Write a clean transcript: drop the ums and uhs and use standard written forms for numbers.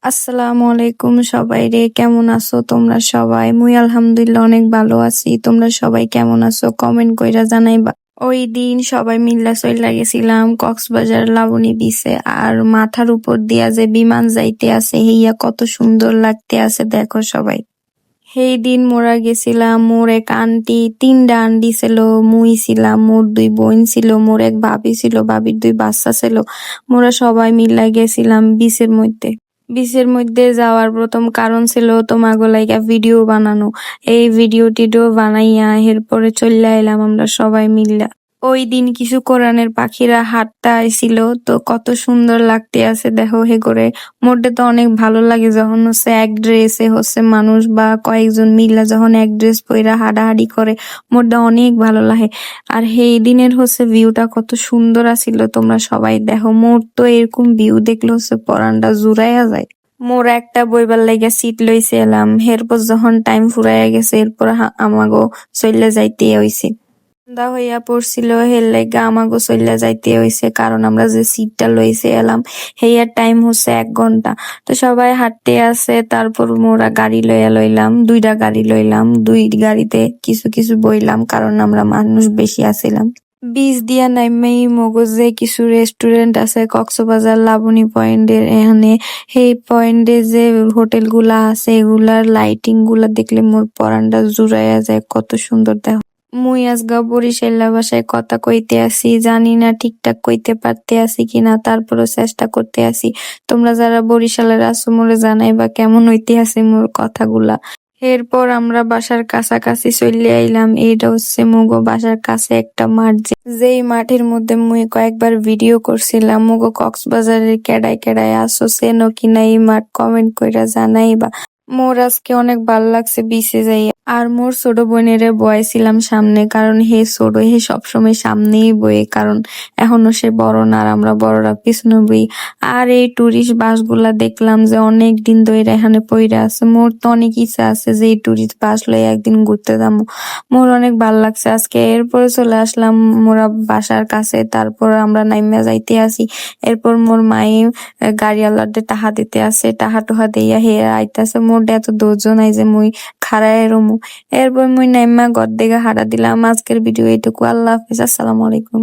আসসালামু আলাইকুম সবাই রে, কেমন আছো তোমরা সবাই? মুই আলহামদুলিল্লাহ অনেক ভালো আছি। তোমরা সবাই কেমন আছো কমেন্ট কইরা জানাইবা। ওই দিন সবাই মিল্লা চইলা গেছিলাম কক্সবাজার লাবণী বিচে। আর মাথার উপর দিয়া যে বিমান যাইতে আছে হেইয়া কত সুন্দর লাগতে আছে দেখো সবাই। সেই দিন মোরা গেছিলাম, মোর এক আন্টি, তিনটা আন্টি ছিল, মুই ছিলাম, মোর দুই বোন ছিল, মোর এক ভাবি ছিল, ভাবির দুই বাচ্চা ছিল। মোরা সবাই মিল্লা গেছিলাম বিচের মধ্যে যাওয়ার প্রথম কারণ ছিল তোমাগো লাইগা ভিডিও বানানো। এই ভিডিও টিডিও বানাইয়া এরপরে চইলা এলাম আমরা সবাই মিল্লা। ওই দিন কিছু কোরানের পাখিরা হাঁটতে আইছিল, তো কত সুন্দর লাগতে আছে দেখো হে করে। মোটে তো অনেক ভালো লাগে যখন হচ্ছে এক ড্রেসে হচ্ছে মানুষ বা কয়েকজন মিল্লা যখন এক ড্রেস পইরা হাঁটাহাঁটি করে, মোটে অনেক ভালো লাগে। আর সেই দিনের হচ্ছে ভিউটা কত সুন্দর আছিল তোমরা সবাই দেখো। মোর তো এরকম ভিউ দেখলে হচ্ছে পরানটা জুড়াইয়া যায়। মোর একটা বইবার লাইগা সিট লইছে এলাম, এরপর যখন টাইম ফুরাইয়া গেছে এরপর আমাগো চইলা যাইতে হইছে। সন্ধ্যা হইয়া পড়ছিল, হের লাইগা আমাগো চইলা যাইতে হইছে, কারণ আমরা যে সিটটা লইছে এলাম হেয়ার টাইম হচ্ছে 1 ঘন্টা। তো সবাই হাঁটতে আছে, তারপর মোরা গাড়ি লইলাম, দুইটা গাড়ি লইলাম, দুই গাড়িতে কিছু কিছু বইলাম কারণ আমরা মানুষ বেশি আছিলাম। বীজ দিয়া নাইমেই মগজে কিছু রেস্টুরেন্ট আছে কক্সবাজার লাবণী পয়েন্টের এখানে। সেই পয়েন্টে যে হোটেল গুলা আছে এগুলার লাইটিং গুলা দেখলে মোর পরানটা জুড়াইয়া যায়, কত সুন্দর দেখো। মুই আজগা বরিশাল্লা ভাষায় কথা কইতে আসি, জানি না ঠিকঠাক কইতে পারতে আসি কিনা, তারপরও চেষ্টা করতে আসি। তোমরা যারা বরিশালের আছো মোরে জানাইবা কেমন হইতে আছে মোর কথাগুলা। এরপর আমরা বাসার কাছাকাছি চলে আইলাম। এইটা হচ্ছে মুগো বাসার কাছে একটা মাঠ, যেই মাঠের মধ্যে মুই কয়েকবার ভিডিও করছিলাম। মুগো কক্সবাজারের কেডায় কেডায় আসো চেনো কিনা এই মাঠ কমেন্ট কইরা জানাইবা। মোর আজকে অনেক ভাল লাগছে বিচে যাই। আর মোর ছোট বোনেরে বয়াইছিলাম সামনে, কারণ হে সবসময় সামনেই বয়ে, কারণ এখনো সে বড় না আর আমরা বড়রা পিছনে বই। আর এই টুরিস্ট বাসগুলা দেখলাম যে অনেক দিন ধরে এখানে পইরা আছে। মোর তো অনেক ইচ্ছা আছে যে এই টুরিস্ট বাস লই একদিন ঘুরতে যাবো। মোর অনেক ভাল লাগছে আজকে। এরপরে চলে আসলাম মোরা বাসার কাছে, তারপর আমরা নাইমা যাইতে আসি। এরপর মোর মায়ে গাড়িওয়ালাদের টাহা দিতে আছে, টাহা টুহা দিয়া হে আইতাছে। মোর এত ধৈর্য নাই যে মুই খাড়ায় রমু। এরপর মুই নাইমা ঘর দিকে হাঁটা দিলাম। আজকের ভিডিও এইটুকু, আল্লাহ হাফিজ, আসসালামু আলাইকুম।